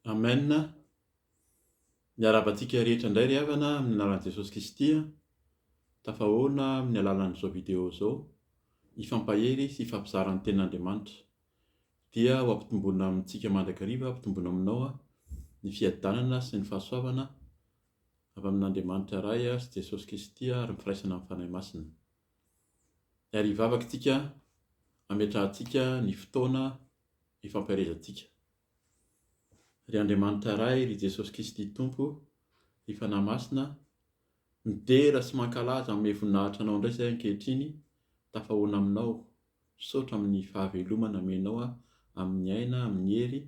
Amen. Miarabantsika rehetra indray ry havana amin'ny anaran'i Jesosy Kristy. Tafahoana amin'ny alalan'izao vidéo izao hifampahery sy hifampizara ny tenin'Andriamanitra. Dia ho ampitomboina amintsika mandrakariva, ampitomboina aminao ny fiadanana sy ny fahasoavana avy amin'Andriamanitra iray sy Jesosy Kristy ary mifiraisana amin'ny fanahy masina. Hariva avaka isika hametrahantsika ny fotoana hifampiarezantsika. Ry Andriamanitra iray, ry Jesosy Kristy Tompo, ry fanahy masina, midera sy mankalaza amin'ny voninahitra anao indray izay ankehitriny, tafahoana aminao, misaotra amin'ny fahavelomana amenao amin'ny aina, amin'ny hery,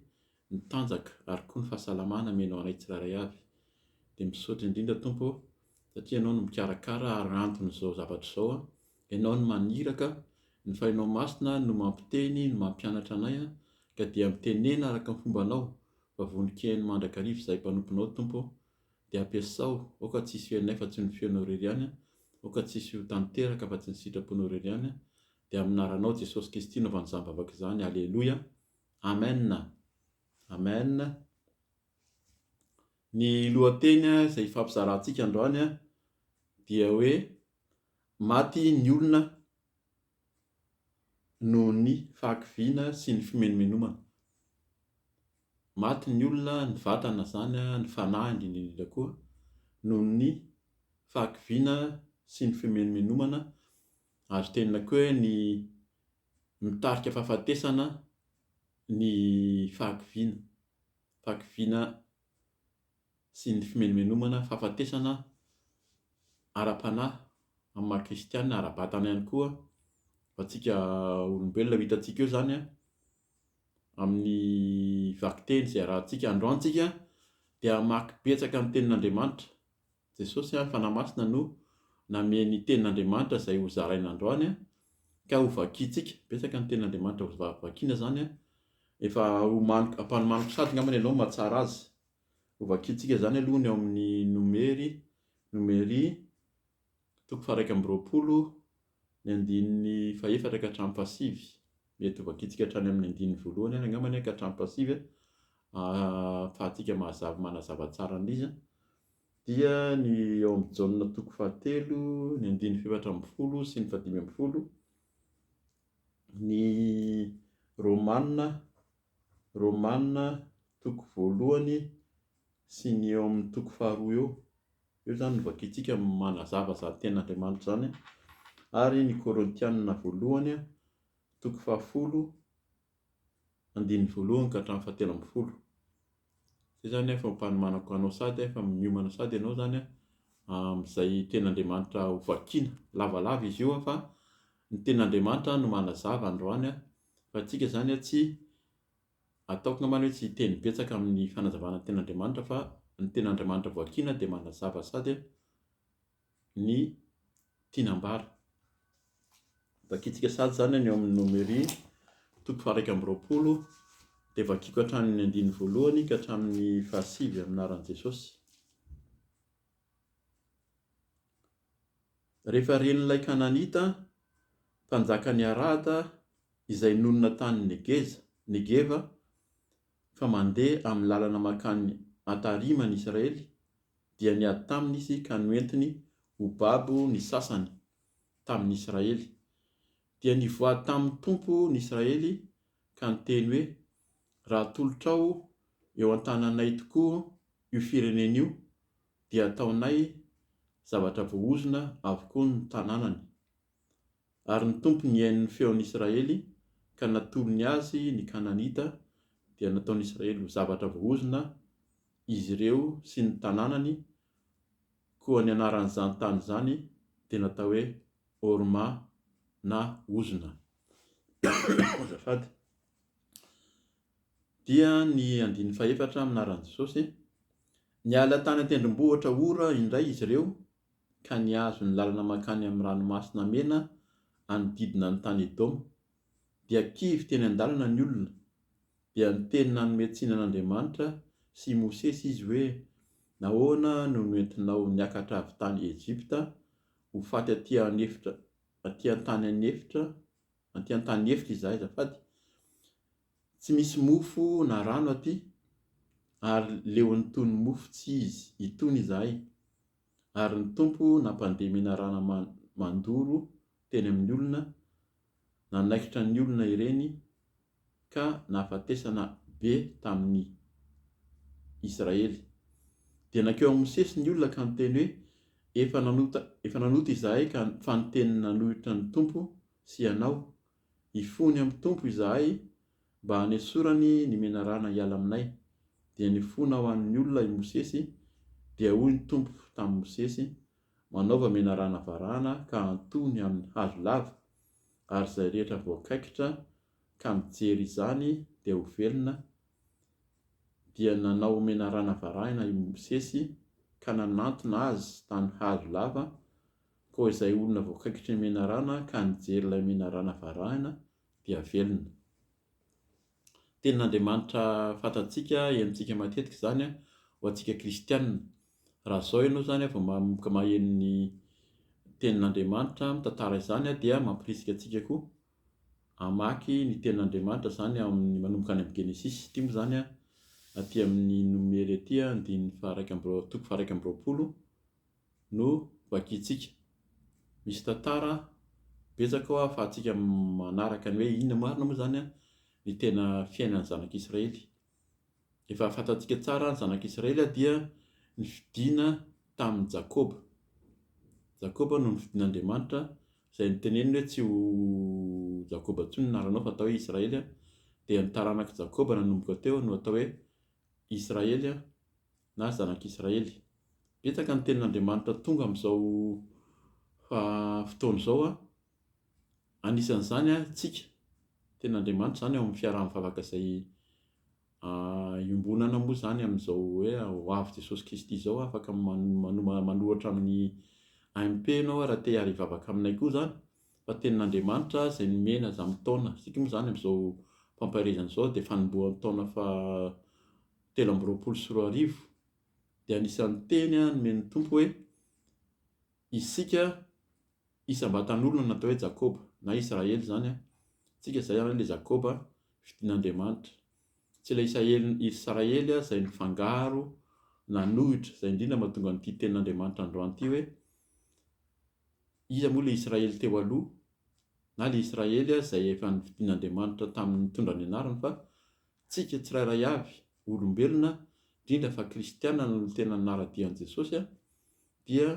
ny tanjaka ary koa ny fahasalamana amenao anay tsiraray avy. Dia misaotra indrindra Tompo, satria ianao no mikarakara ary anton'izao zavatra izao, ianao no maniraka, ny fahinao masina no mampiteny, no mampianatra anay, ka dia mitenena araka ny fombanao. Vonikehiny mandrakariva izay mpanomponao Tompo, dia ampiasao, aoka tsisy fiainay fa tsy ny fiainao irery ihany, aoka tsisy ho tanteraka fa tsy ny sitraponao irery ihany, dia aminaranao Jesosy Kristy no vanjam-bavaka izany. Alleluia. Amen. Amen. Ny lohateny izay ifampizarantsika androany dia hoe maty ny olona noho ny fahakiviana sy ny fimenomenomana. Maty ny olona, ny vatana zany, ny fanahy indrindra koa, noho ny fahakiviana sy ny fimenomenomana, ary tenina koa hoe ny mitarika fahafatesana ny fahakiviana sy ny fimenomenomana, fahafatesana ara-panahy amin'ny maha kristianina, ara-batana ihany koa, fa tsika olombelona ho hitantsika eo zany amin'ny vakiteny izay arahantsika androantsika, dia hamaky betsaka ny tenin'Andriamanitra. Jesosy fanahy masina no name ny tenin'Andriamanitra izay ho zaraina androany, ka ho vakiantsika. Betsaka ny tenin'Andriamanitra ho vakiana zany, efa hampanomaniko sady angambany ianao mahatsara azy. Ho vakiantsika zany aloha ny ao amin'ny nomery 120, ny andininy faefatra ka hatramin'ny fahasivy. Mety ho vakiantsika hatrany amin'ny andininy voalohany any angambany ka hatramin'ny fahasivy, ahafahantsika manazava tsara an'izy. Dia ny ao amin'ny Jaona 7, ny andininy faefatra ambin'ny folo sy ny fahadimy ambin'ny folo, ny Romanina 1 sy ny eo amin'ny 2 eo. Eo zany no vakiantsika manazava izany tenin'Andriamanitra zany. Ary ny Korintianina 1 10, andininy 1 ka hatramin'ny 17. Zay zany efa mpanomanako anao sady, efa miomana sady ianao zany amin'izay tenin'Andriamanitra ho vakiana. Lavalava izy io fa ny tenin'Andriamanitra no manazava androany, fa tsika zany tsy ataoko angambany hoe tsy teny betsaka amin'ny fanazavana ny tenin'Andriamanitra, fa ny tenin'Andriamanitra vakiana dia manazava sady ny tinam-bara. Vakiantsika sady zany ny ao amin'ny nomery 120, dia vakiako hatramin'ny andininy voalohany ka hatramin'ny fahasivy amin'ny anaran'i Jesosy. Rehefa ren'ilay Kananita, mpanjakany Arada, izay nonona tany Negeva, fa mandeha amin'ny lalana makany atarimany Israely, dia niady taminy izy ka noentiny ho babo ny sasany tamin'ny Israely. Dia nivoady tamin'ny Tompo ny Israely ka niteny hoe, raha tolotrao eo an-tananay tokoa io firenena io, dia ataonay zavatra voahozona avokoa ny tanànany. Ary ny Tompo nihaino ny feon'ny Israely ka natolony azy ny Kananita, dia nataon'ny Israely ho zavatra voahozona izy ireo sy ny tanànany, koa ny anaran'izany tany izany dia natao hoe Orma na Ozona. Azafady. Dia ny andininy faefatra amin'ny anaran'i Jesosy, niala tany an-tendrombohitra ora indray izy ireo, ka nihazo ny lalana makany amin'ny ranomasina mena anodidina ny tany Edoma. Dia kivy teny an-dalana ny olona, dia niteny nanome tsinan'Andriamanitra sy Mosesy izy hoe, nahoana no noentinao niakatra avy tany Ejipta ho faty aty an-tany efitra izahay azafady. Tsy misy mofo na rano aty, ary leo nytony mofo tsy izy itony izahay, ary ny tompo nampandeha menarana mandoro teny amin'ny olona, nanaikitra ny olona ireny ka nahafatesana be tamin'ny Israely. Dia nakeo amin'ny Mosesy ny olona ka niteny hoe efa nanota izahay fa ny teny nanohitra ny tompo sy ianao, hifony amin'ny tompo izahay mba hanesorany ny menarana hiala aminay. Dia nifona ho an'ny olona i Mosesy, dia hoy ny tompo tamin'ny Mosesy, manaova menarana varahana ka antony amin'ny hazo lava, ary izay rehetra voakaikitra ka mijery izany dia ho velona. Dia nanao menarana varahana i Mosesy ka nanantona azy tany hazo lava, koa izay olona voakaikitra ny menarana ka nijery ilay menarana varahana dia velona. Tenin'Andriamanitra fantatsika henontsika matetika izany ho antsika kristianina. Raha izao ianao zany vao manomboka maheno ny tenin'Andriamanitra mitantara izany dia mampirisika antsika koa hamaky ny tenin'Andriamanitra izany amin'ny manomboka any amin'ny Genesisy ity moa zany aty amin'ny nomera ety andininy toko 120 no vakiantsika. Misy tantara betsaka ao ahafahantsika manaraka ny hoe inona marina moa zany ny tena fiainan'ny zanak'Israely. Efa fantatsika tsara ny zanak'Israely dia nifidiana tamin'ny Jakoba. Jakoba no nifidian'Andriamanitra, izay niteneniny hoe tsy ho Jakoba intsony ny anaranao fa atao hoe Israely, dia ny taranaka Jakoba nanomboka teo no atao hoe Israely na zanak'Israely. Betsaka ny tenin'Andriamanitra tonga amin'izao fotoana izao anisan'izany tsika tenin'Andriamanitra zany ao amin'ny fiaraha-mivavaka izay iombonana moa zany amin'izao hoe ho avy Jesosy Kristy izao. Afaka manohatra amin'ny AMP ianao raha te hiara hivavaka aminay koa zany, fa tenin'Andriamanitra izay nomena izany taona. Isika moa zany amin'izao famparezana izao dia fanombohan'ny taona 2024 dia anisan'ny teny nomen'ny tompo hoe isika isam-batan'olona natao hoe Jakoba na Israely zany tsika izay ilay Jakoba fidian'Andriamanitra, tsy ilay Israely izay nifangaro nanohitra, izay indrindra mahatonga an'ity tenin'Andriamanitra androany ity hoe iza moa ilay Israely teo aloha na ilay Israely izay efa nifidian'Andriamanitra tamin'ny nitondra ny anarany, fa tsika tsirairay avy olombelona indrindra fa kristiana no tena naradian'i Jesosy dia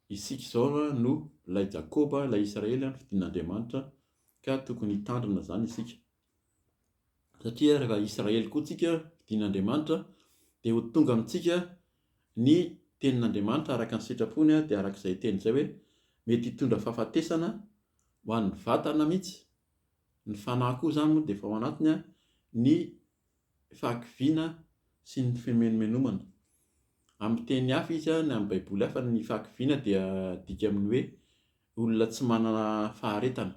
isika izao no ilay Jakoba, ilay Israely fidian'Andriamanitra, ka tokony hitandrina izany isika. Satria rehefa Israely koa tsika fidian'Andriamanitra dia ho tonga amintsika ny tenin'Andriamanitra araka ny sitrapony dia araka izay teny izay hoe mety hitondra fahafatesana ho an'ny vatana mihitsy. Ny fanahy koa izany moa dia efa ao anatiny ny fahakiviana sy ny fimenomenomana. Amin'ny teny hafa izy ny amin'ny baiboly hafa ny fahakiviana dia dika amin'ny hoe olona tsy manana faharetana,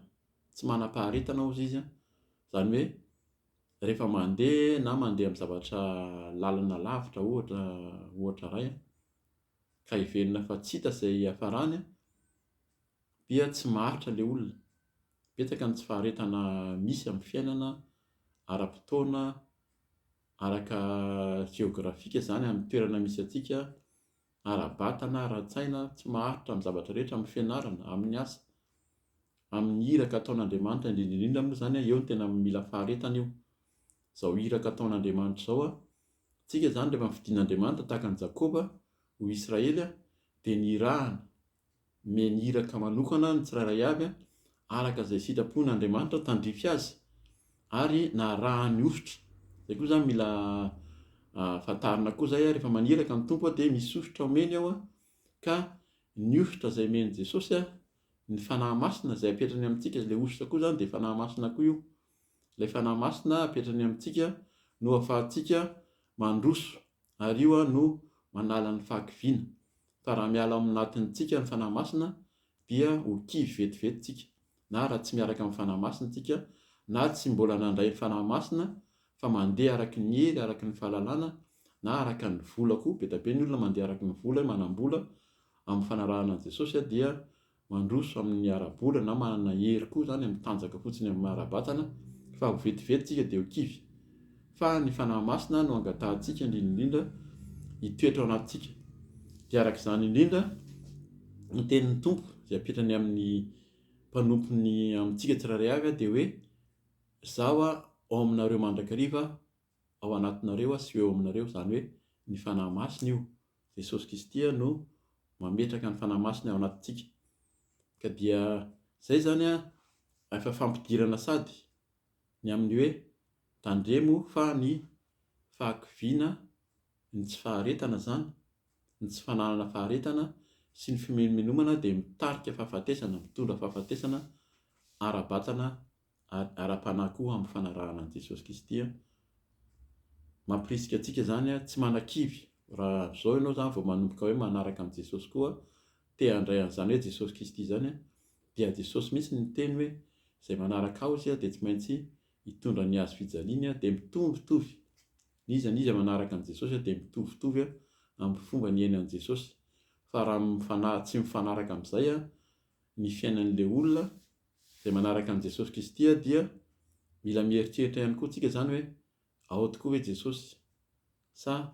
tsy manam-paharetana hozy izy, izany hoe rehefa mandeha na mandeha amin'ny zavatra lalana lavitra ohatra ray ka hiverina fa tsy hita izay hafarany dia tsy maharitra ilay olona. Betsaka ny tsy faharetana misy amin'ny fiainana ara-potoana, araka geografika izany amin'ny toerana misy antsika, ara-batana, ara-tsaina, tsy maharitra amin'ny zavatra rehetra, amin'ny fianarana, amin'ny asa, amin'ny iraka ataon'Andriamanitra indrindra moa zany eo ny tena mila faharetana io. Izao iraka ataon'Andriamanitra izao tsika zany rehefa mifidian'Andriamanitra tahaka ny Jakoba ho Israely dia ny irahana meny iraka manokana ny tsirairay avy araka izay sitrapon'Andriamanitra tandrify azy ary narahany osotra. Izay koa zany mila fantarina koa izay rehefa maniraka ny tompo dia misy osotra omeny ao ka ny osotra izay meny Jesosy ny fanahy masina izay apetrany amintsika, ilay osotra koa zany dia fanahy masina koa io. Ilay fanahy masina apetrany amintsika no ahafahantsika mandroso ary io no manala ny fahakiviana. Fa raha miala aminatintsika ny fanahy masina dia ho kivy vetivetytsika, na raha tsy miaraka amin'ny fanahy masina tsika, na tsy mbola nandray ny fanahy masina fa mandeha araka ny hery, araka ny fahalalana na araka ny vola koa. Be dia be ny olona mandeha araka ny vola, manam-bola amin'ny fanarahana an'i Jesosy dia mandroso amin'ny ara-bola na manana hery koa zany amin'ny tanjaka fotsiny amin'ny ara-batana, fa ho vetivety tsika dia ho kivy. fa ny fanahy masina no angatahantsika indrindra hitoetra ao anatintsika. Dia arak'izany indrindra ny tenin'ny tompo izay apetrany amin'ny mpanompony amintsika tsirairay avy dia hoe zaho ao aminareo mandrakariva ao anatinareo sy eo aminareo, zany hoe ny fanahy masina io. Jesosy Kristy no mametraka ny fanahy masina ao anatintsika. Ka dia zay zany efa fampidirana sady ny amin'ny hoe tandremo fa ny fahakiviana, ny tsy faharetana zany, ny tsy fananana faharetana sy ny fimenomenomana dia mitarika fahafatesana, mitondra fahafatesana ara-batana ara-panahy koa amin'ny fanarahana an'i Jesosy Kristy. Mampirisika antsika zany tsy manan-kivy. Raha zao ianao zany vao manomboka hoe manaraka amin'i Jesosy koa, te handray an'izany hoe Jesosy Kristy zany, dia Jesosy mihitsy ny teny hoe izay manaraka aho izy dia tsy maintsy hitondra ny hazo fijaliany dia mitovitovy. Iza manaraka an'i Jesosy dia mitovitovy amin'ny fomba ny iainan'i Jesosy. Fa raha tsy mifanaraka amin'izay ny fiainan'ilay olona izay manaraka an'i Jesosy Kristy dia mila mieritreritra ihany koa tsika zany hoe ao tokoa hoe Jesosy sa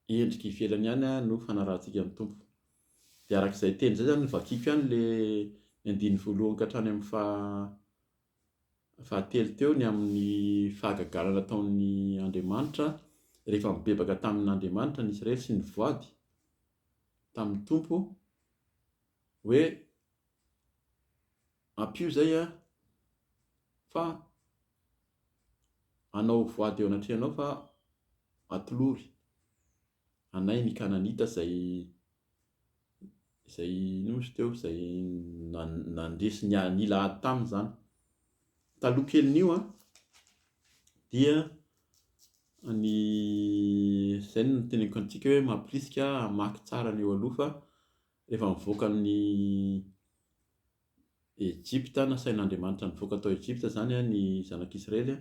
endrika ivelany ihany no fanarahantsika amin'ny tompo. Dia arak'izay teny zay zany no vakiako ihany ny andininy voalohany ka hatrany amin'ny fahatelo teo, ny amin'ny fahagagalana nataon'ny Andriamanitra rehefa mibebaka tamin'Andriamanitra ny Israely sy ny voady tamin'ny tompo hoe ampio zay fa anao voady eo anatrehanao fa atolory anay ny Kananita izay nosy teo izay nandresy ny lahady taminy zany. Taloha kelin'io dia ny izay no teneniko antsika hoe mampirisika hamaky tsara ny eo aloha fa rehefa mivoaka ny Ejipta nasain'Andriamanitra nivoaka tao Ejipta zany ny zanak'Israely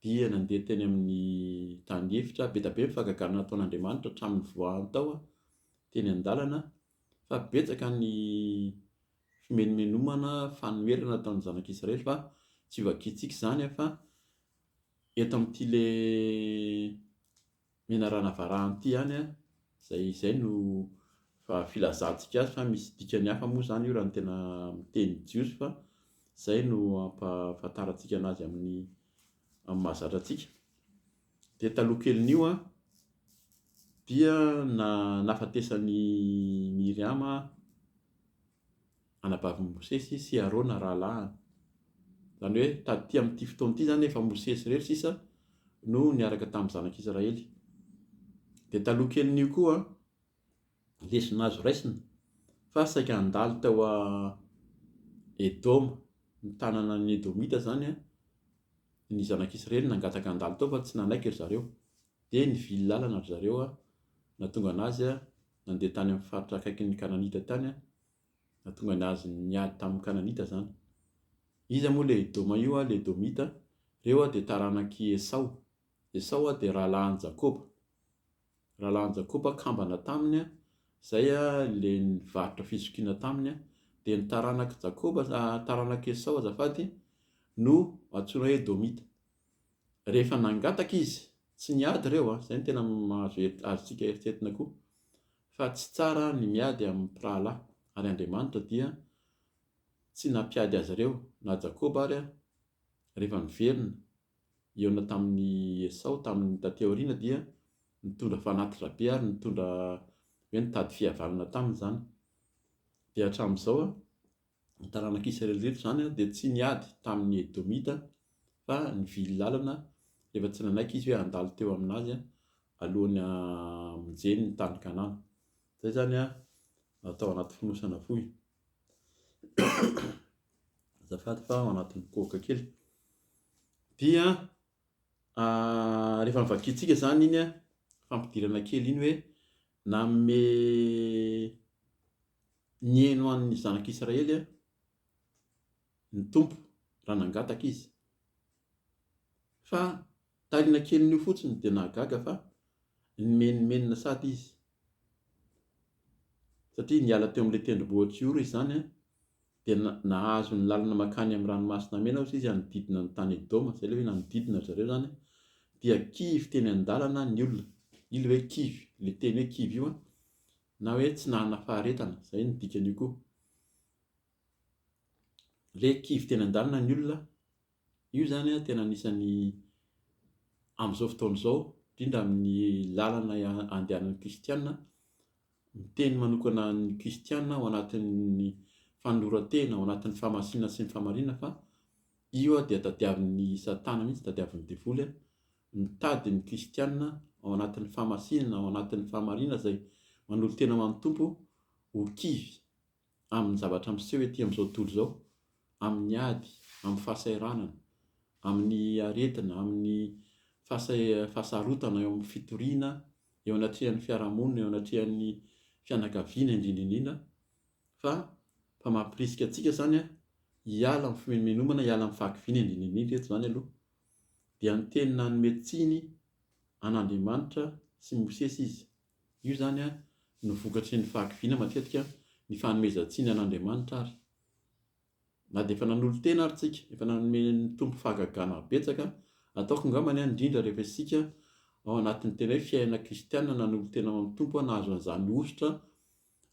dia nandeha teny amin'ny tany efitra, be da be mifagagalana nataon'Andriamanitra hatramin'ny voahany tao teny an-dalana, fa betsaka ny fimenomenomana fanoherana nataon'ny zanak'Israely fa tsy vakiantsika izany fa eto amin'ity le menarana varahany ity ihany izay no filazantsika azy, fa misy dikany hafa moa zany io raha ny tena miteny jiosy, fa izay no ampahafantarantsika anazy amin'ny mahazatra antsika. Dia taloha kelin'io dia nahafatesan'i Miriama anabavin'i Mosesy sy Arona rahalahiny. Zany hoe taty amin'ity fotoana ity zany efa Mosesy irery sisa no niaraka tamin'ny zanak'Israely. Dia taloha kelin'io koa lesona azo raisina fa saika handalo tao Edoma, ny tanana ny Edomita zany ny zanak'Israely nangataka handalo tao fa tsy nanaiky ry zareo. Dia nivily lalana ry zareo nahatonga anazy nandeha tany amin'ny faritra akaikin'ny Kananita tany, nahatonga anazy niady tamin'ny Kananita zany. Iza moa ilay Edoma io, ilay Edomita, reo dia taranak'i Esau. Esau dia rahalahin'i Jakoba. Rahalahin'i Jakoba kambana taminy, izay ilay nivarotra fizokiana taminy, dia ny taranak'i Jakoba, taranak'i Esau azafady no antsoina hoe Edomita. Rehefa nangataka izy, tsy niady ireo, izay no tena azontsika eritreretina koa, fa tsy tsara ny miady amin'ny mpirahalahy, ary Andriamanitra dia tsy nampiady azy ireo na Jakoba ary rehefa niverina eona tamin'ny Esau tamin'ny taty aoriana dia nitondra fanatitra be ary nitondra hoe nitady fihavanana taminy zany. Dia hatramin'izao ny taranak'Israely rehetra zany dia tsy niady tamin'ny Edomita fa nivily lalana rehefa tsy nanaiky izy hoe handalo teo aminazy alohany hamonjeny ny tany Kanana. Zay zany atao anaty fonosana fohy. Azafady fa ao anatin'ny kaoka kely. Dia rehefa mivakiantsika zany iny fampidirana kely iny hoe nanome ny heno an'ny zanak'Israely ny tompo raha nangataka izy. Fa tariana kelin'io fotsiny dia nahagaga fa nimenomenona sady izy. Satria niala teo amin'ilay tendrombohitra io izy zany dia nahazo ny lalana makany amin'ny ranomasina mena izy hanodidina ny tany Edoma, izay ilay hoe nanodidina zareo zany, dia kivy teny an-dalana ny olona. Ilo hoe kivy, le teny hoe kivy io na hoe tsy nanana faharetana, zay ny dikan'io koa. Le kivy teny an-dalana ny olona, io zany tena anisany amin'izao fotoana izao, indrindra amin'ny lalana andehanan'ny kristianina, miteny manokana ny kristianina ao anatin'ny fanoratena, ao anatin'ny famasinana sy ny famarinana fa io dia tadiavin'ny satana mihitsy, tadiavin'ny devoly mitady ny kristianina ao anatin'ny famasinana, ao anatin'ny famarinana izay manolo tena amin'ny tompo ho kivy amin'ny zavatra miseho ety amin'izao tontolo izao, amin'ny ady, amin'ny fahasairanana, amin'ny aretina, amin'ny fahasarotana eo amin'ny fitoriana, eo anatrehan'ny fiarahamonina, eo anatrehan'ny fianakaviana indrindra fa mampirisika antsika zany hiala amin'ny fimenomana, hiala amin'ny fahakiviana indrindra eto zany aloha, dia ny teny nanome tsiny an'Andriamanitra sy Mosesy izy. Io zany no vokatry ny fahakiviana matetika ny fanomezan-tsiny an'Andriamanitra ary. Na dia efa nanolo tena ary tsika, efa nanome ny tompo fahagagana betsaka, ataoko angambany indrindra rehefa isika ao anatin'ny tena hoe fiainana kristianina nanolo tena amin'ny tompo, nahazo an'izany ositra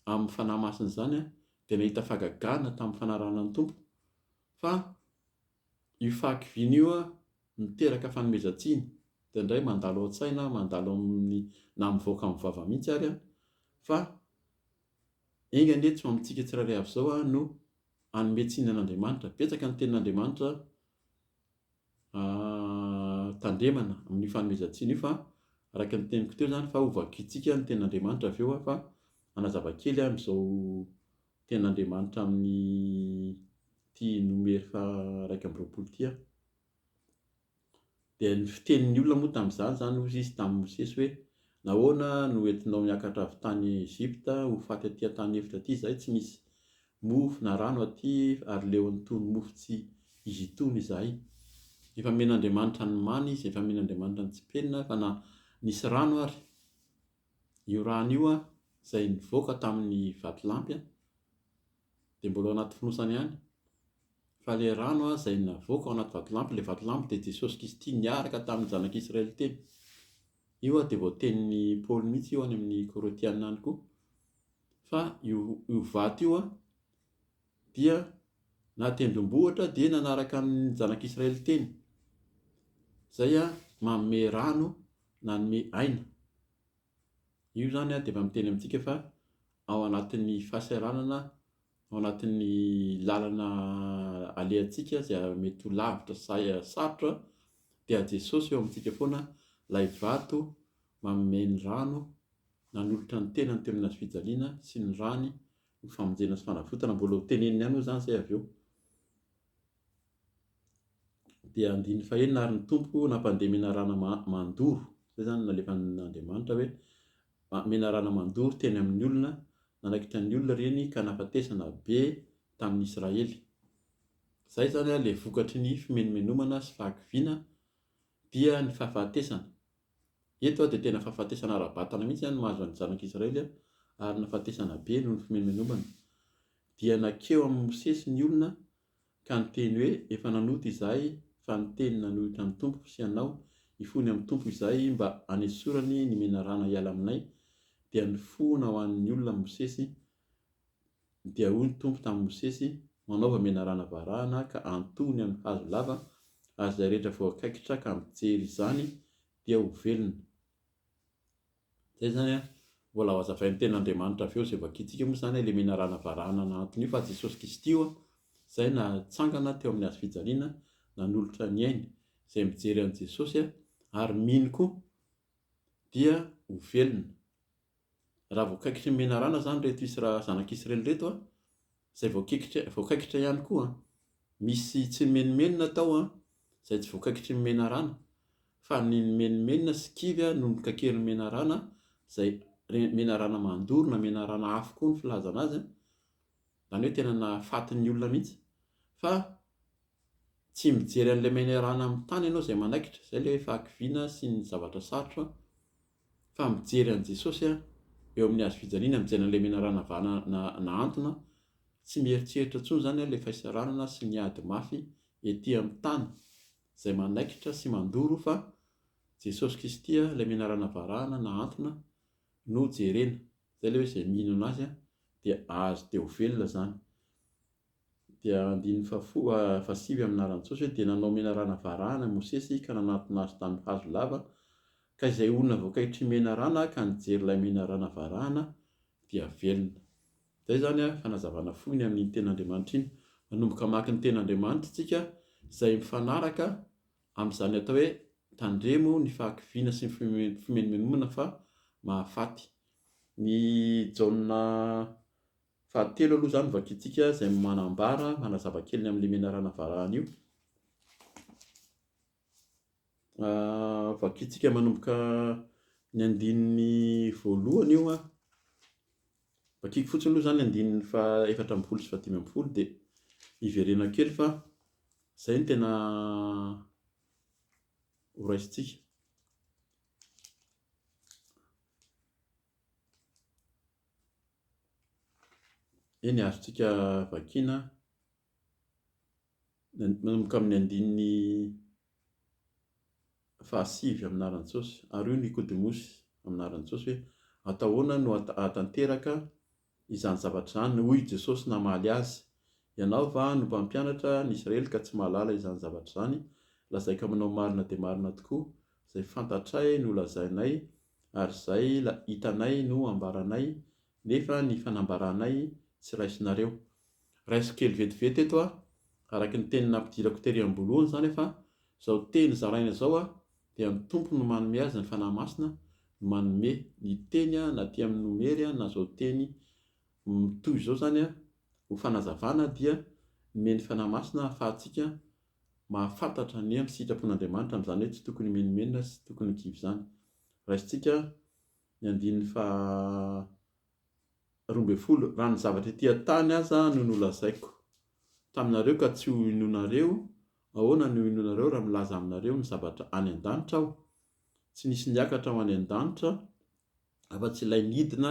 amin'ny fanahy masina izany dia nahita fahagagana tamin'ny fanarahana ny tompo. Fa io fahakiviana io miteraka fanomezan-tsiny, dia indray mandalo ao an-tsaina, mandalo amin'ny na mivoaka amin'ny vava mihitsy ary fa engany tsy mamintsika tsirairay avy izao no hanome tsiny an'Andriamanitra. Betsaka ny tenin'Andriamanitra tandremana amin'ny fanomezan-tsiny io, fa araka ny teniko teo zany fa ho vakiantsika ny tenin'Andriamanitra avy eo fa hanazava kely amin'izao tenin'Andriamanitra amin'ny tia nomero 120 tia. Dia ny fitenin'ny olona moa tamin'izany zany hozy izy tamin'ny Mosesy hoe nahoana no entinao miakatra avy tany Ezipta ho faty aty tany efitra aty, izay tsy misy mofo na rano aty ary leo nitony mofo tsy izy itony izahay. Efa men'Andriamanitra ny mana izy, efa men'Andriamanitra ny tsipenina fa na nisy rano ary. Io rano io izay nivoaka tamin'ny vatolampy dia mbola ao anaty fonosana ihany. Fa ilay rano izay navoaka ao anaty vatolampy, ilay vatolampy dia Jesosy Kristy niaraka tamin'ny zanak'Israely teny. Io dia voatenin'ny Paoly mihitsy io any amin'ny Korôtiana any koa. Fa io vato io dia na tendrombohitra dia nanaraka amin'ny zanak'Israely teny. Izay manome rano, nanome aina. Io zany dia efa miteny amintsika fa ao anatin'ny fahasairanana, ao anatin'ny lalana alehantsika izay mety ho lavitra sarotra, dia Jesosy eo amintsika foana, ilay vato manome ny rano, nanolotra ny tenany teo amin'ny hazofijaliana sy ny rany ho famonjena sy fanavotana. Mbola ho teneniny ihany moa zany izay avy eo. Dia andiny fahenina ary ny tompo nampandeha menarana mandoro. Izay zany nalefan'Andriamanitra hoe menarana mandoro teny amin'ny olona, nanaikitra ny olona ireny ka nafatesana be tamin'ny Israely. Izay zany ilay vokatry ny fimenomenomana sy fahakiviana dia ny fahafatesana. Eto dia tena fahafatesana ara-batana mihitsy no mahazo ny zanak'Israely ary nafatesana be noho ny fimenomenomana. Dia nakeo amin'ny Mosesy ny olona ka niteny hoe efa nanoto izahay fa ny teny nanohitra ny tompo sy anao hifony amin'ny tompo izahay mba hanesorany ny menarana hiala aminay. Dia nifona ho an'ny olona Mosesy, dia hoy ny tompo tamin'ny Mosesy, manaova menarana varahana ka antony amin'ny hazo lava ary izay rehetra voakaikitra ka mijery izany dia ho velona. Izay zany mbola ho hazavain'ny tenin'Andriamanitra avy eo izay vakiantsika moa zany ilay menarana varahana nahantony io fa Jesosy Kristy io izay natsangana teo amin'ny hazofijaliana, nanolotra ny ainy, izay mijery an'i Jesosy ary mino koa dia ho velona. Raha voakaikitra ny menarana zany reto zanak'Israely reto izay voakaikitra ihany koa, misy tsy menomenona tao izay tsy voakaikitra ny menarana, fa ny menomenona sy kivy no nikakery ny menarana, izay menarana mandoro na menarana afo koa ny filazana azy, izany hoe tena nahafatin'ny olona mihitsy. Fa tsy mijery an'ilay menarana amin'ny tany ianao izay manaikitra, izay ilay fahakiviana sy ny zavatra sarotra, fa mijery an'i Jesosy eo amin'ny hazofijaliana, mijery an'ilay menarana nahantona, tsy mieritreritra intsony zany ilay fahasaranana sy ny ady mafy ety amin'ny tany izay manaikitra sy mandoro, fa Jesosy Kristy ilay menarana varahana na antona no jerena. Zay ilay hoe izay mino anazy dia azo teo velona zany. Dia andininy fahasivy amin'ny anaran'i Jesosy hoe dia nanao menarana varahana Mosesy ka nanatona azy tamin'ny hazo lava, ka izay olona voakaitry menarana ka nijery ilay menarana varahana dia velona. Izay zany fanazavana foiny amin'ny ten'Andriamanitra iny. Manomboka mamaky ny ten'Andriamanitra isika izay mifanaraka amin'izany atao hoe tandremo ny fahakiviana sy ny fimenomena fa mahafaty. Ny Jaona 3 aloha zany vakintsika izay manazava kely amin'ilay menarana varahana io. Vakintsika manomboka ny 1 io vakiko fotsiny aloha zany 4 sy 15 dia iverena kely fa izay ny tena horaisintsika. Eny azontsika vakiana manomboka amin'ny 5 amin'ny anaran'i Jesosy. Ary io Nikodemosy amin'ny anaran'i Jesosy hoe atahoana no atanteraka izany zavatra izany, hoy Jesosy namaly azy. Ianao va no mpampianatra ny Israely ka tsy mahalala izany zavatra izany? Lazaiko aminao marina dia marina tokoa, izay fantatray no lazainay ary izay hitanay no ambaranay, nefa ny fanambaranay tsy raisinareo. Raisiko kely vetivety eto araka ny teny nampidirako tery amboloany zany fa izao teny zaraina izao dia ny tompo no manome azy ny fanahy masina, manome ny teny na aty amin'ny nomery na izao teny toy izao zany ho fanazavana dia nomeny fanahy masina ahafahantsika mahafantatra ny amin'ny sitrapon'Andriamanitra, amin'izany hoe tsy tokony menomenona sy tokony kivy izany. Raisintsika ny 12. Raha ny zavatra etỳ tany aza no nolazaiko taminareo ka tsy ho inonareo, ahoana no inonareo raha milaza aminareo ny zavatra any an-danitra aho? Tsy nisy niakatra ho any an-danitra afa-tsy ilay nidina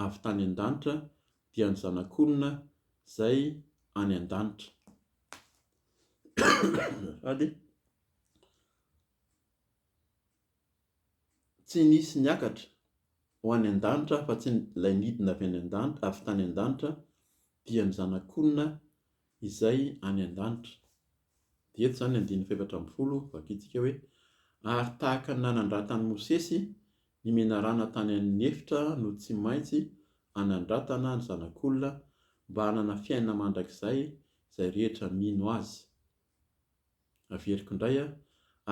avy tany an-danitra dia ny zanak'olona izay any an-danitra. Tsy nisy niakatra ho any an-danitra fa tsy ilay nidina avy tany an-danitra dia ny zanak'olona izay any an-danitra. Dia eto zany 14 vakintsika hoe ary tahaka ny nanandratany Mosesy ny menarana tany amin'ny efitra no tsy maintsy anandratana ny zanak'olona mba hanana fiainana mandrakizay izay rehetra mino azy. Averiko indray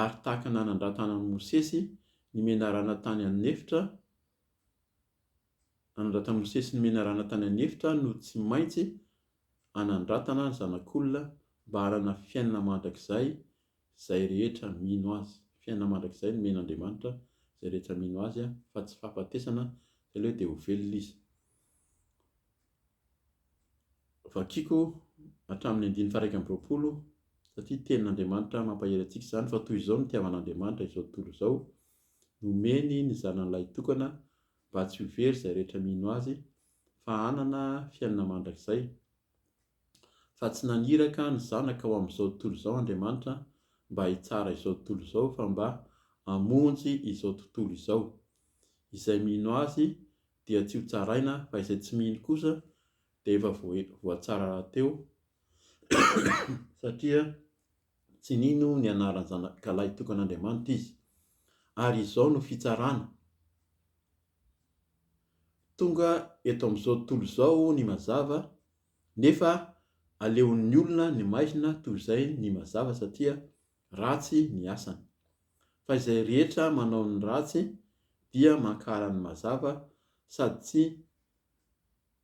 ary tahaka ny nanandratana ny Mosesy ny menarana tany amin'ny efitra, nanandratana Mosesy ny menarana tany amin'ny efitra no tsy maintsy anandratana ny zanak'olona mba hanana fiainana mandrakizay izay rehetra mino azy. Fiainana mandrakizay no men'Andriamanitra izay rehetra mino azy fa tsy fahafatesana, izay ilay hoe dia ho velona izy. Vakiko hatramin'ny 120 satria tenin'Andriamanitra mampahery antsika izany fa toy izao ny itiavan'Andriamanitra izao tontolo izao, nomeny ny zanan'ilay tokana mba tsy ho very izay rehetra mino azy fa hanana fiainana mandrakizay. Fa tsy naniraka ny zanaka ao amin'izao tontolo izao Andriamanitra mba hitsara izao tontolo izao fa mba hamonjy izao tontolo izao. Izay mino azy dia tsy ho tsaraina fa izay tsy mino kosa dia efa voatsara rahateo satria tsy nino ny anaran'ny zanak'ilay tokan'Andriamanitra izy. Ary izao no fitsarana. Tonga eto amin'izao tontolo izao ny mazava, nefa aleon'ny olona ny maizina toy izay ny mazava satria ratsy ny asany. Fa izay rehetra manao ny ratsy dia mankara ny mazava sady tsy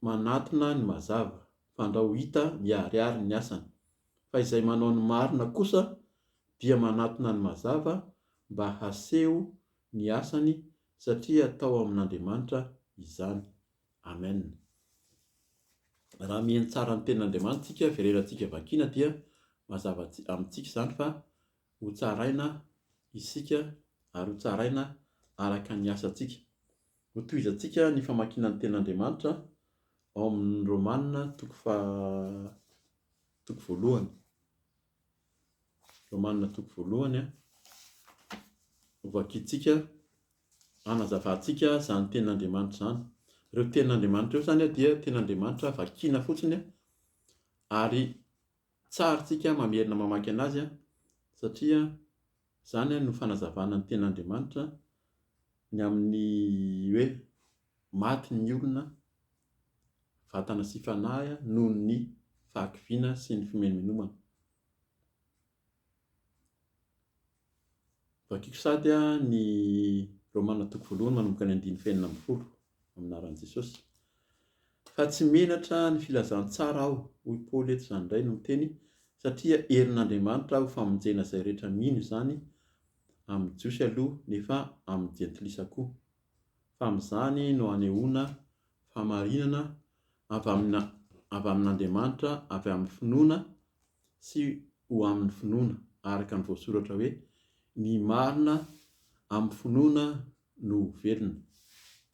manatona ny mazava, fa andao hita miharihary ny asany. Fa izay manao ny marina kosa dia manatona ny mazava mba haseho ny asany satria atao amin'Andriamanitra izany. Amen. Raha mihaino tsara ny tenin'Andriamanitra tsika, vererantsika vakiana dia mazava amintsika izany fa ho tsaraina isika ary ho tsaraina araka ny asantsika. Ho tohizantsika ny famakiana ny tenin'Andriamanitra ao amin'ny Romanina 1. Romanina 1. voakitsika anazavantsika zany tenin'Andriamanitra zany. Ireo tenin'Andriamanitra io zany dia tenin'Andriamanitra vakiana fotsiny ary tsarintsika mamerina mamaky anazy satria zany no fanazavana ny tenin'Andriamanitra ny amin'ny hoe maty ny olona, vatana sy fanahy noho ny fahakiviana sy ny fimenomenomana. Vakiako sady ny Romana 1 manomboka ny 9:40 aminaran'i Jesosy. Fa tsy menatra ny filazantsara aho, hoy Paoly eto izany indray no miteny, satria herin'Andriamanitra ho famonjena izay rehetra mino izany amin'ny jiosy aloha nefa amin'ny jentilisa koa. Fa amin'izany no hanehoana fahamarinana avy amin'Andriamanitra avy amin'ny finoana sy ho amin'ny finoana, araka ny voasoratra hoe ny marina amin'ny finoana no velona.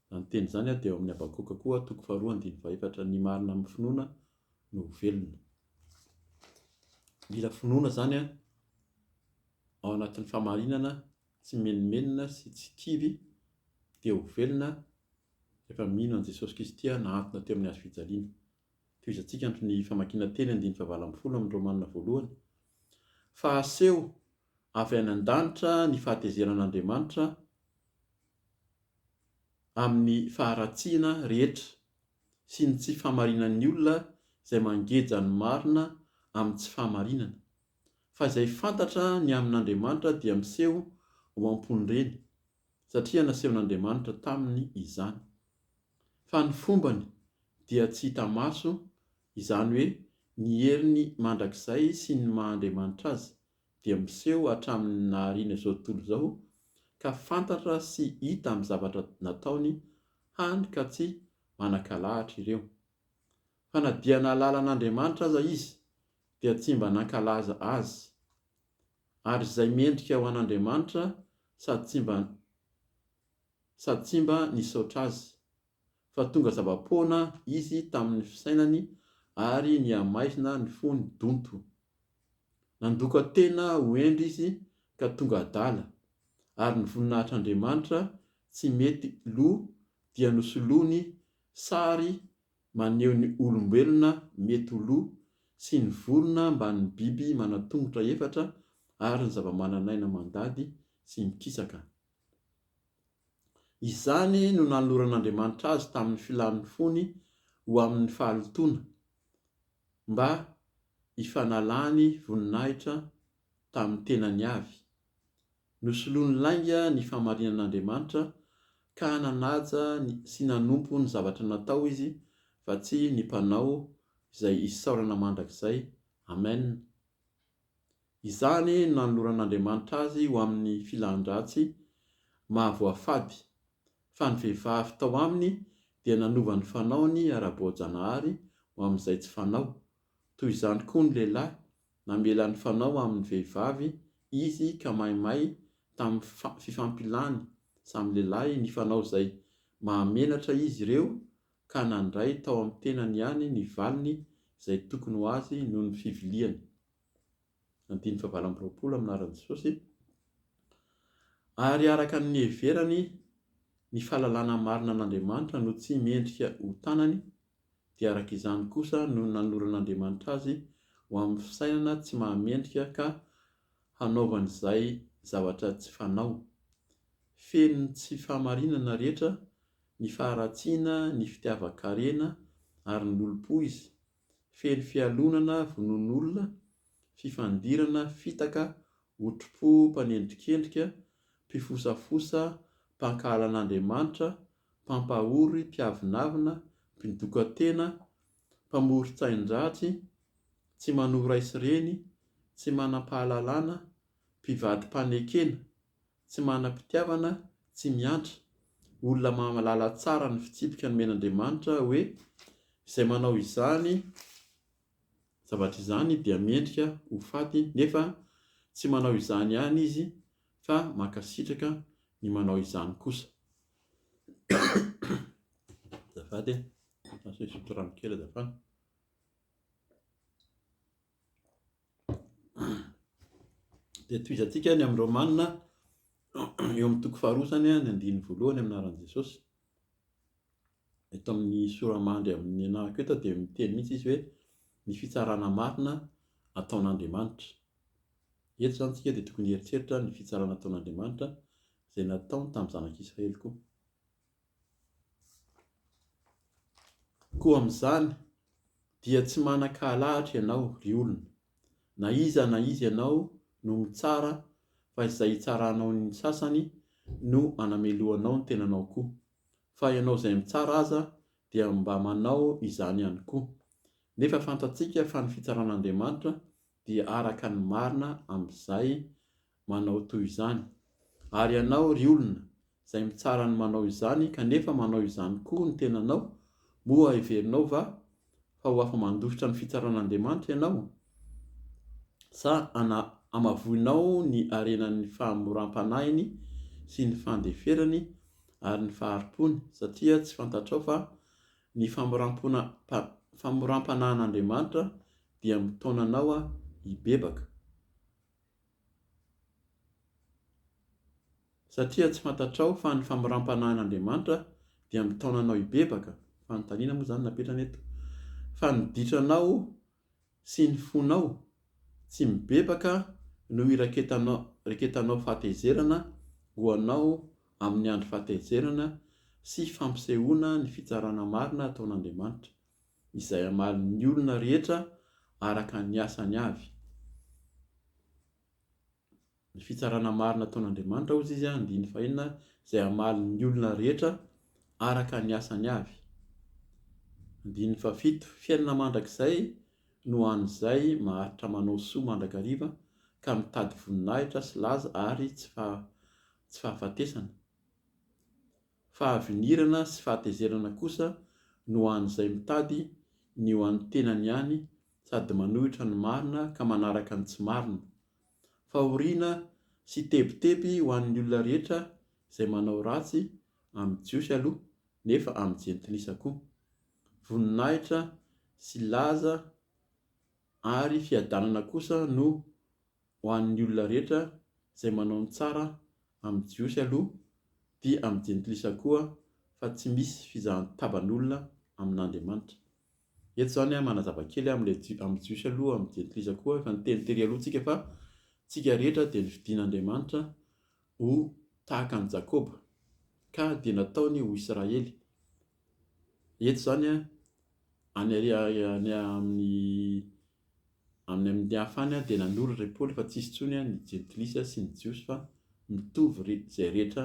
Izany teny izany dia eo amin'ny Habakoka koa 2:2-4 ny marina amin'ny finoana no velona. Mila finoana zany ao anatin'ny fahamarinana, tsy menomenona sy tsy kivy dia ho velona rehefa mino an Jesosy Kristy nahantona teo amin'ny hazo fijaliana. Toizantsika ny famakiana teny 9:40 amin'ny Romanina 1. Fa aseho avy any an-danitra ny fahatezeran'Andriamanitra amin'ny faharatsiana rehetra sy ny tsy fahamarinan'ny olona izay mangeja ny marina amin'ny tsy fahamarinana. Fa izay fantatra ny amin'Andriamanitra dia miseho ho ampon'ireny, satria nasehon'Andriamanitra taminy izany. Fa ny fombany dia tsy hita maso, izany hoe ny heriny mandrakizay sy ny maha-Andriamanitra azy dia miseho hatramin'ny nahariana izao tontolo izao, ka fantatra sy hita amin'ny zavatra nataony hany ka tsy manan-kalahatra ireo. Fa na dia nahalala an'Andriamanitra aza izy dia tsy mba nankalaza azy, ary izay mendrika ho an'Andriamanitra sady tsy mba nisaotra azy, fa tonga zava-poana izy tamin'ny fisainany ary niamaizina ny fony donto. Nandoka tena ho endry izy ka tonga adala, ary ny voninahitr'Andriamanitra tsy mety lo dia nosoloany sary maneho ny olombelona mety ho lo sy ny vorona mba ny biby manatongotra 4 ary ny zava-mananaina mandady sy mikisaka. Izany no nanoran'Andriamanitra azy tamin'ny filan'ny fony ho amin'ny fahalotoana, mba hifanalany voninahitra tamin'ny tenany avy. Nosoloany lainga ny fahamarinan'Andriamanitra ka nanaja sy nanompo ny zavatra natao izy, fa tsy ny mpanao izay isaorana mandrakizay. Amen. Izany no nanoloran'Andriamanitra azy ho amin'ny filan-dratsy mahavoafady, fa ny vehivavy tao aminy dia nanova ny fanaony ara-boajanahary ho amin'izay tsy fanao. Toy izany koa ny lehilahy namela ny fanao amin'ny vehivavy izy ka maimay tamin'ny fifampilany samy lehilahy ny fanao izay mahamenatra izy ireo, ka nandray tao amin'ny tenany ihany ny valiny izay tokony ho azy noho ny fiviliany. 9:20 aminaran'i Jesosy. Ary araka ny heverany ny fahalalana marina an'Andriamanitra no tsy mendrika ho tanany, dia araka izany kosa no nanoran'Andriamanitra azy ho amin'ny fisainana tsy mahamendrika ka hanaovan'izay zavatra tsy fanao. Feno ny tsy fahamarinana rehetra, ny faharatsiana, ny fitiavan-karena ary ny olom-po izy. Feno fialonana vonon'olona, fifandirana, fitaka, otro-po, mpanendrikendrika, mpifosafosa, mpankahala an'Andriamanitra, mpampahory, mpiavinavina, mpindoka-tena, mpamoron-tsain-dratsy, tsy manoro raisireny, tsy manam-pahalalana, mpivady-panekena, tsy manam-pitiavana, tsy miantra, olona mahalala tsara ny fitsipika ny men'Andriamanitra, hoe izay manao izany zavatra izany dia mendrika ho faty, nefa tsy manao izany ihany izy fa mankasitraka ny manao izany kosa. Azafady lasa hisotro rano kely azafady. Dia toy izantsika ny amin'ny Romanina eo amin'ny toko faharosany ny andiny voalohany aminaran'i Jesosy. Eto amin'ny soramandry amin'ny anahako eto dia miteny mihitsy izy hoe ny fitsarana marina ataon'Andriamanitra. Eto zany tsika dia tokony heritreritra ny fitsarana ataon'Andriamanitra izay nataony tamin'ny zanak'Israely koa. Koa amin'izany dia tsy manan-kahalahatra ianao ry olona, na iza ianao no mitsara, fa izay hitsaranao ny sasany no anameloanao ny tenanao koa. Fa ianao izay mitsara aza dia mba manao izany ihany koa. Nefa fantatsika fa ny fitsaran'Andriamanitra dia araka ny marina amin'izay manao toy izany. Ary ianao ry olona izay mitsara ny manao izany kanefa manao izany koa ny tenanao, moa heverinao va fa ho afa-mandositra ny fitsaran'Andriamanitra ianao? Sa amavoinao ny harenan'ny fahamoram-panahiny sy ny fandeferany ary ny faharimpony, satria tsy fantatrao fa ny famoram-panahin'Andriamanitra dia mitaonanao hibebaka. Satria tsy fantatrao fa ny famoram-panahin'Andriamanitra dia mitaonanao hibebaka, fanontaniana moa zany napetrana eto, fa ny ditranao sy ny fonao tsy mibebaka no iraketanao fahatezerana ho anao amin'ny andro fahatezerana sy fampisehoana ny fitsarana marina ataon'Andriamanitra, izay hamaly ny olona rehetra araka ny asany avy. Ny fitsarana marina ataon'Andriamanitra hozy izy andiny fahenina, izay hamaly ny olona rehetra araka ny asany avy. Andiny fafito, fiainana mandrakizay no an'izay maharitra manao soa mandrakariva ka mitady voninahitra sy laza ary tsy fahafatesana. Fahavinirana sy fahatezerana kosa no an'izay mitady ny ho an'ny tenany ihany sady manohitra ny marina ka manaraka ny tsy marina. Fahoriana sy tebiteby ho an'ny olona rehetra izay manao ratsy amin'ny jiosy aloha nefa amin'ny jentilisa koa. Voninahitra sy laza ary fiadanana kosa no ho an'ny olona rehetra izay manao ny tsara amin'ny jiosy aloha dia amin'ny jentilisa koa, fa tsy misy fizahan-taban'olona amin'Andriamanitra. Eto zany manazava kely amin'ny jiosy aloha, amin'ny jentilisa koa, efa nitenitery aloha tsika fa tsika rehetra dia nividian'Andriamanitra ho tahaka ny Jakoba ka dia nataony ho Israely. Eto zany amin'ny hafany dia nanoro ry Paoly fa tsisy intsony ny jentilisa sy ny jiosy fa mitovy izay rehetra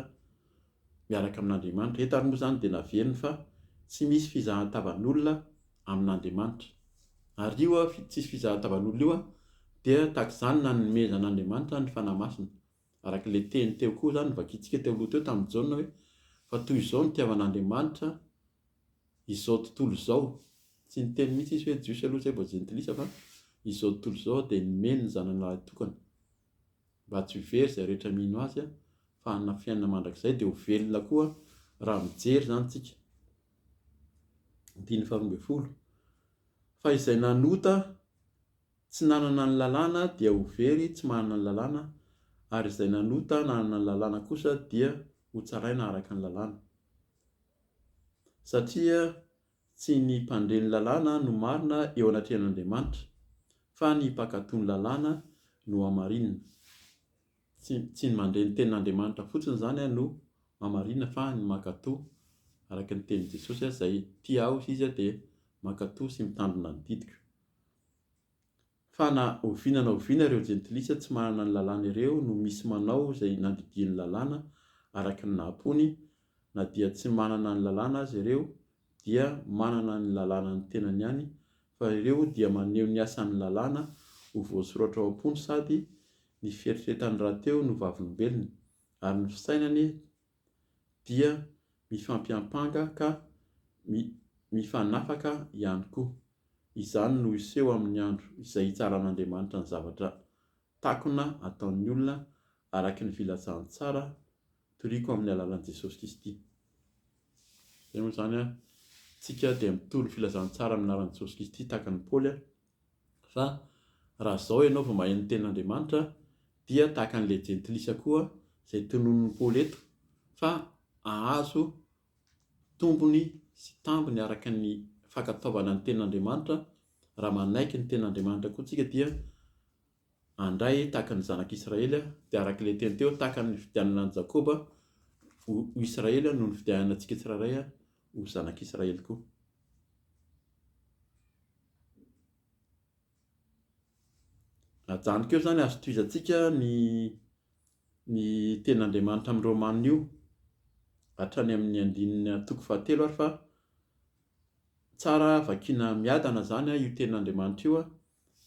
miaraka amin'Andriamanitra. Eto ary moa zany dia naveriny fa tsy misy fizahan-tavan'olona amin'Andriamanitra. Ary io tsisy fizahan-tavan'olona io dia tahaka izany nanomezan'Andriamanitra ny fanahy masina. Araka ilay teny teo koa zany vakintsika teo aloha teo tamin'ny Jaona hoe fa toy izao ny tiavan'Andriamanitra izao tontolo izao. Tsy niteny mihitsy izy hoe jiosy aloha izay vao jentilisa, fa izao tontolo izao dia nomeny ny zanany lahy tokana mba tsy ho very izay rehetra mino azy, fa hanana fiainana mandrakizay dia ho velona koa raha mijery zany tsika. Andiny faharoa ambin'ny folo. Fa izay nanota tsy nanana ny lalàna dia ho very tsy manana ny lalàna, ary izay nanota nanana ny lalàna kosa dia ho tsaraina araka ny lalàna. Satria tsy ny mpandre ny lalàna no marina eo anatrehan'Andriamanitra, fa ny mpankatoa ny lalàna no hamarinina. Tsy ny mandre ny tenin'Andriamanitra fotsiny zany no hamarinina, fa ny mankatoa araka ny tenin'i Jesosy izay tia aho izy dia mankatoa sy mitandrina ny didiko. Fa na oviana na oviana ireo jentilisa tsy manana ny lalàna ireo no misy manao izay nandidiany lalàna araka ny nahampony, na dia tsy manana ny lalàna azy ireo dia manana ny lalàna ny tenany ihany, fa ireo dia maneho ny asan'ny lalàna ho voasoratra ao am-pony, sady ny fieritreretany rahateo no vavolombelona, ary ny fisainany dia mifampiampanga ka mifanafaka ihany koa. Izany no hiseho amin'ny andro izay hitsaran'Andriamanitra ny zavatra takona ataon'ny olona araka ny filatsahany tsara toriko amin'ny alalan'i Jesosy Kristy. Izay moa zany tsika dia mitoro filazany tsara amin'ny alalan'i Jesosy Kristy tahaka ny Paoly, fa raha izao ianao vao mahay ny tenin'Andriamanitra dia tahaka an'ilay jentilisa koa izay tononon'ny Paoly eto, fa ahazo tombony sy tambony araka ny fankataovana ny tenin'Andriamanitra. Raha manaiky ny tenin'Andriamanitra koa tsika dia andray tahaka ny zanak'Israely, dia araka ilay teny teo tahaka ny fidianana ny Jakoba ho Israely noho ny fidianana antsika tsiraray ho zanak'Israely koa. Ajanok'eo zany azo tohizantsika ny tenin'Andriamanitra amin'ny Romanina io hatrany amin'ny 9:7 ary, fa tsara vakiana miadana zany io tenin'Andriamanitra io.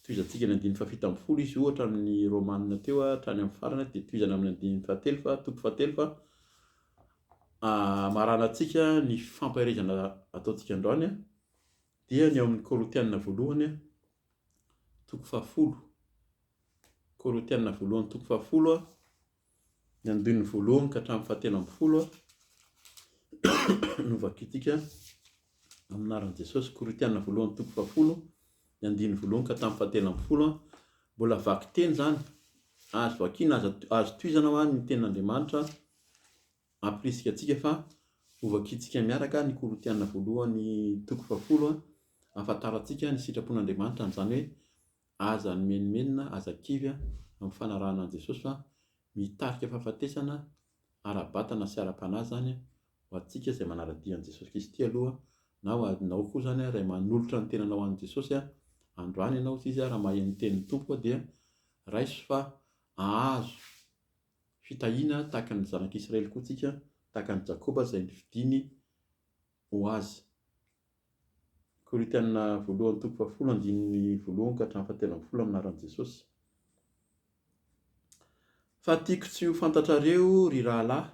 Tohizantsika ny 9:7 izy ohatra amin'ny Romanina teo hatrany amin'ny farany, dia tohizana amin'ny 9:7 fa marana antsika ny fampiarezana ataontsika androany dia ny ao amin'ny Kôrintiana voalohany 10. Kôrintiana voalohany 10 ny 9 ka hatramin'ny 17 no vakiantsika amin'ny anaran'i Jesosy. Kôrintiana voalohany 10 ny 9 ka hatramin'ny 17. Mbola vaky teny zany, azo vakiana, azo tohizana ho ny tenin'Andriamanitra ampirisika antsika, fa ho vakiantsika miaraka ny Kôrintiana voalohany 10 ahafantarantsika ny sitrapon'Andriamanitra, n'izany hoe aza ny menimenina, aza kivy amin'ny fanarahana an'i Jesosy, fa mitarika fahafatesana ara-batana sy ara-panahy zany ho antsika izay manaradia an'i Jesosy Kristy aloha, na ho anao koa zany raha manolotra ny tenanao an'i Jesosy androany ianao izy raha maheno ny tenin'ny Tompo dia raiso fa ahazo fitahiana tahaka ny zanak'Israely koa tsika, tahaka ny Jakoba izay nividiany ho azy. Kôrintiana voalohany 10 1 ka hatramin'ny 17 amin'ny anaran'i Jesosy. Fa tiako tsy ho fantatrareo ry rahalahy,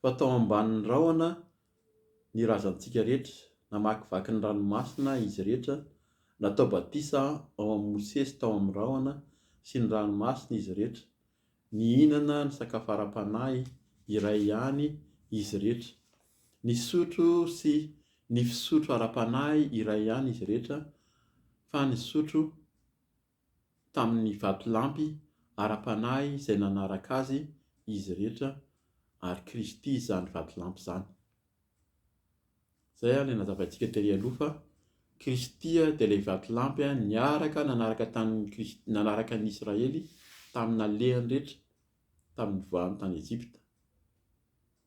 fa tao ambanin'ny rahona ny razantsika rehetra, namakivaky ny ranomasina izy rehetra, natao batisa ao amin'ny Mosesy tao amin'ny rahona sy ny ranomasina izy rehetra, nihinana ny sakafo ara-panahy iray ihany izy rehetra, nisotro sy ny fisotro ara-panahy iray ihany izy rehetra, fa nisotro tamin'ny vatolampy ara-panahy izay nanaraka azy izy rehetra, ary Kristy izany vatolampy izany. Izay ilay nazavaintsika tery aloha, fa Kristy dia ilay vatolampy niaraka nanaraka ny Israely tamin'ny alehany rehetra tamin'ny voahany tany Ejipta.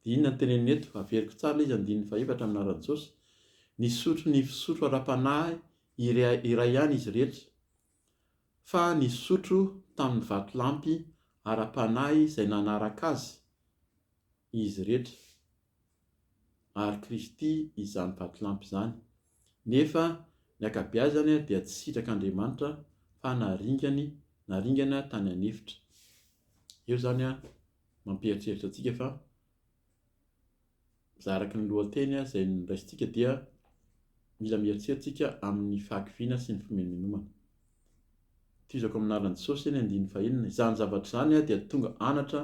Dia inona ny teneniny eto? Averiko tsara izy 9:4 amin'ny anaran'i Jesosy. Nisotro ny fisotro ara-panahy iray ihany izy rehetra, fa nisotro tamin'ny vatolampy ara-panahy izay nanaraka azy izy rehetra, ary Kristy izany vatolampy izany. Nefa ny ankabeazany dia tsy sitrak'Andriamanitra, fa naringana tany anefitra. Eo zany mampieritreritra antsika fa zaraky ny lohateny izay noraisintsika dia mila mieritreritsika amin'ny fahakiviana sy ny fimenomenomana. Tizako amin'ny anaran'i Jesosy ny 9:1. Izany zavatra izany dia tonga anatra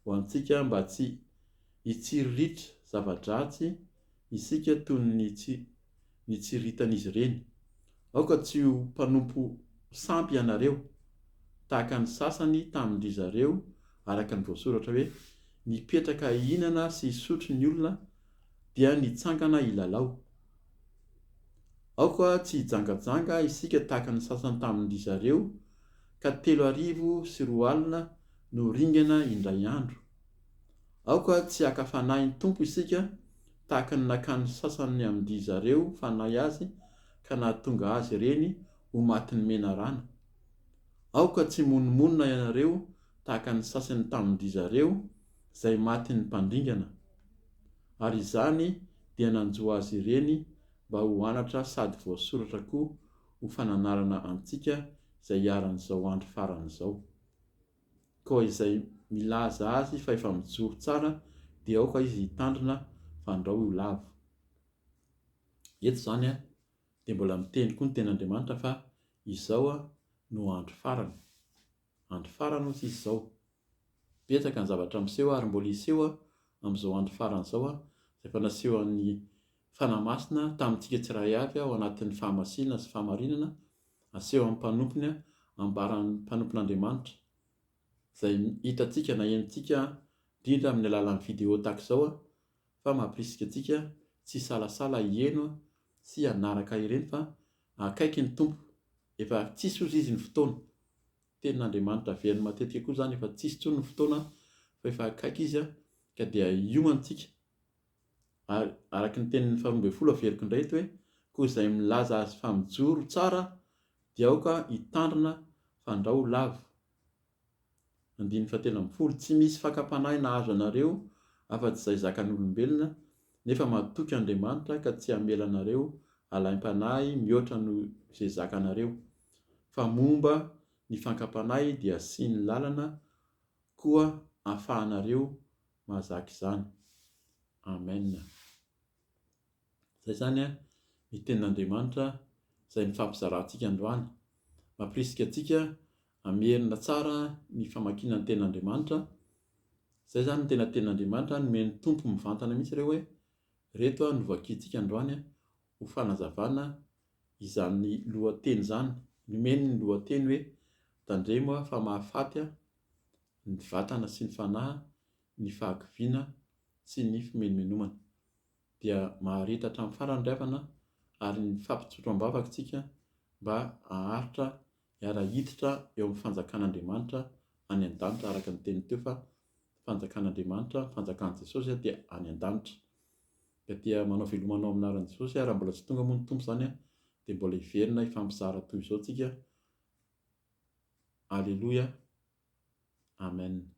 ho antsika mba tsy hitsiriritra zava-dratsy isika toy ny tsiritan'izy ireny. Aoka tsy ho mpanompo sampy ianareo tahaka ny sasany tamin-dry zareo, araka ny voasoratra hoe, nipetraka hihinana sy hisotro ny olona dia nitsangana hilalao. Aoka tsy hijangajanga isika tahaka ny sasany tamin-dry zareo, ka 3:04 no ringana indray andro. Aoka tsy haka fanahy ny Tompo isika tahaka ny nakany sasany amin'dry zareo fanahy azy, ka nahatonga azy ireny ho matin'ny menarana. Aoka tsy monomonina ianareo tahaka ny sasany tamin-dry zareo izay matin'ny mpandringana, ary izany dia nanjoa azy ireny mba ho anatra sady voasoratra koa ho fananarana antsika izay hiaran'izao andro faran'izao. Koa izay milaza azy fa efa mijoro tsara, dia aoka izy hitandrina fandrao ho lavo. Eto zany dia mbola miteny koa ny ten'Andriamanitra fa izao no andro farany. Andro farany hozy izy izao. Betsaka ny zavatra miseho ary mbola hiseho amin'izao andro farany izao, izay efa naseho ny fanahy masina tamintsika tsiraray avy ao anatin'ny fahamasinana sy fahamarinana, aseho amin'ny mpanompony, ambaran'ny mpanompon'Andriamanitra, izay hitantsika na henontsika indrindra amin'ny alalan'ny vidéo tahaka izao fa mampirisika antsika tsy salasala hieno sy hanaraka ireny fa akaiky ny tompo, efa tsisy ozy izy ny fotoana. Tenin'Andriamanitra veriny matetika koa zany efa tsisy intsony ny fotoana fa efa akaiky izy ka dia hiomantsika. Ary araka ny tenin'ny 12 veriko indray eto hoe koa izay milaza azy fa mijoro tsara dia aoka hitandrina fandrao lavo. 10 tsy misy fakapanahy nahazo anareo afa-tsy izay zakan'olombelona, nefa mahatoky Andriamanitra ka tsy hamela anareo halaim-panahy mihoatra no izay zakanareo, fa momba ny fankapanahy dia sy ny lalana koa ahafahanareo mahazaka izany. Amen. Izay zany ny tenin'Andriamanitra izay mifampizarantsika androany, mampirisika antsika hamerina tsara ny famakiana ny tenin'Andriamanitra. Izay zany ny tenin'Andriamanitra nomeny tompo mivantana mihitsy ireo hoe reto no vakiantsika androany ho fanazavana izany lohateny izany. Nomeny ny lohateny hoe tandremo fa mahafaty ny vatana sy ny fanahy, ny fahakiviana sy ny fimenomenomana. Dia maharitra hatramin'ny farany ry havana ary ny fampitsotro ambavaka tsika mba haharitra hiara-hiditra eo amin'ny fanjakan'Andriamanitra any an-danitra, araka ny teny teo fa fanjakan'Andriamanitra, fanjakan'i Jesosy dia any an-danitra. Ka dia manao velomanao amin'ny anaran'i Jesosy raha mbola tsy tonga moa ny tompo izany dia mbola hiverina hifampizara toy izao tsika. Alleluia. Amen.